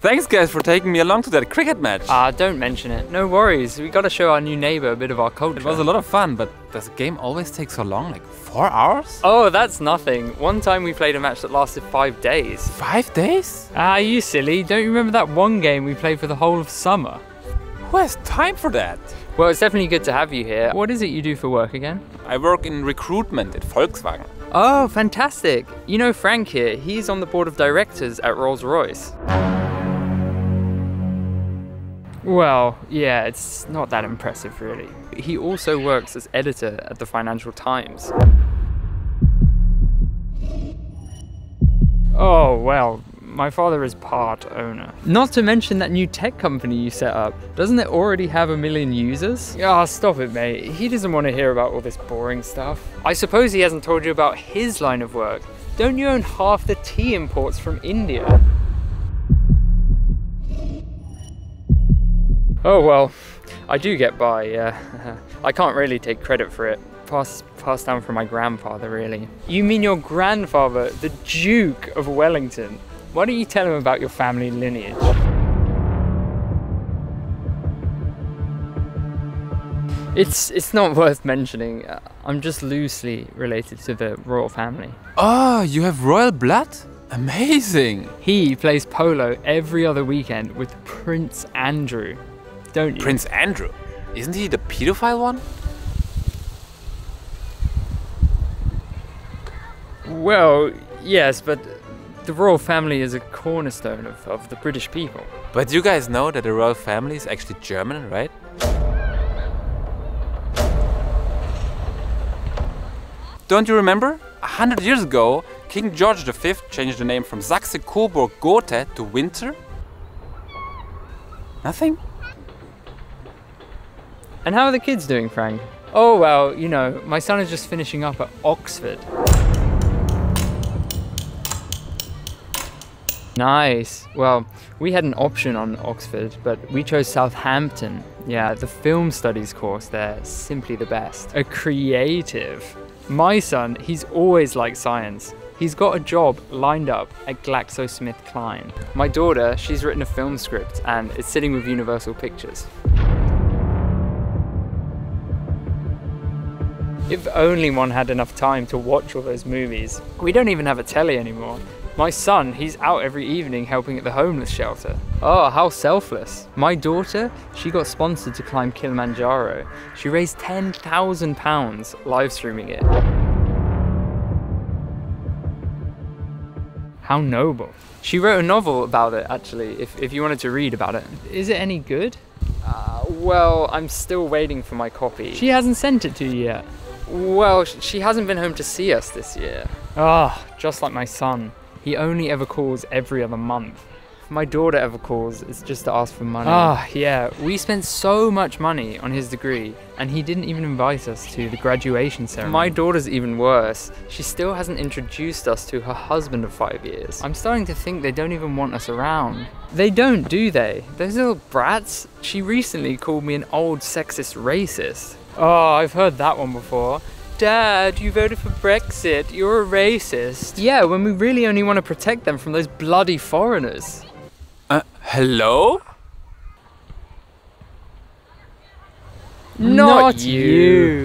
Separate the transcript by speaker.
Speaker 1: Thanks guys for taking me along to that cricket match.
Speaker 2: Don't mention it. No worries. We gotta show our new neighbor a bit of our culture.
Speaker 1: It was a lot of fun, but does the game always take so long? Like 4 hours?
Speaker 2: Oh, that's nothing. One time we played a match that lasted 5 days.
Speaker 1: 5 days?
Speaker 2: You silly. Don't you remember that one game we played for the whole of summer?
Speaker 1: Who has time for that?
Speaker 2: Well, it's definitely good to have you here. What is it you do for work again?
Speaker 1: I work in recruitment at Volkswagen.
Speaker 2: Oh, fantastic. You know Frank here. He's on the board of directors at Rolls-Royce. Well, yeah, it's not that impressive really. He also works as editor at the Financial Times. Oh, well, my father is part owner. Not to mention that new tech company you set up. Doesn't it already have 1 million users? Ah, stop it, mate. He doesn't want to hear about all this boring stuff. I suppose he hasn't told you about his line of work. Don't you own half the tea imports from India? Oh well, I do get by, yeah. I can't really take credit for it. Passed down from my grandfather, really. You mean your grandfather, the Duke of Wellington? Why don't you tell him about your family lineage? It's not worth mentioning. I'm just loosely related to the royal family.
Speaker 1: Oh, you have royal blood? Amazing!
Speaker 2: He plays polo every other weekend with Prince Andrew. Don't you?
Speaker 1: Prince Andrew? Isn't he the pedophile one?
Speaker 2: Well, yes, but the royal family is a cornerstone of the British people.
Speaker 1: But you guys know that the royal family is actually German, right? Don't you remember? 100 years ago, King George V changed the name from Saxe-Coburg-Gotha to Windsor? Nothing?
Speaker 2: And how are the kids doing, Frank? Oh, well, you know, my son is just finishing up at Oxford. Nice. Well, we had an option on Oxford, but we chose Southampton. Yeah, the film studies course there is simply the best. A creative. My son, he's always liked science. He's got a job lined up at GlaxoSmithKline. My daughter, she's written a film script and is sitting with Universal Pictures. If only one had enough time to watch all those movies. We don't even have a telly anymore. My son, he's out every evening helping at the homeless shelter. Oh, how selfless. My daughter, she got sponsored to climb Kilimanjaro. She raised £10,000 live streaming it. How noble. She wrote a novel about it, actually, if you wanted to read about it. Is it any good? Well, I'm still waiting for my copy. She hasn't sent it to you yet. Well, she hasn't been home to see us this year. Ah, just like my son. He only ever calls every other month. If my daughter ever calls, it's just to ask for money. Ah, yeah, we spent so much money on his degree, and he didn't even invite us to the graduation ceremony. My daughter's even worse. She still hasn't introduced us to her husband of 5 years. I'm starting to think they don't even want us around. They don't, do they? Those little brats. She recently called me an old sexist racist. Oh, I've heard that one before. Dad, you voted for Brexit. You're a racist. Yeah, when we really only want to protect them from those bloody foreigners.
Speaker 1: Hello?
Speaker 2: Not you.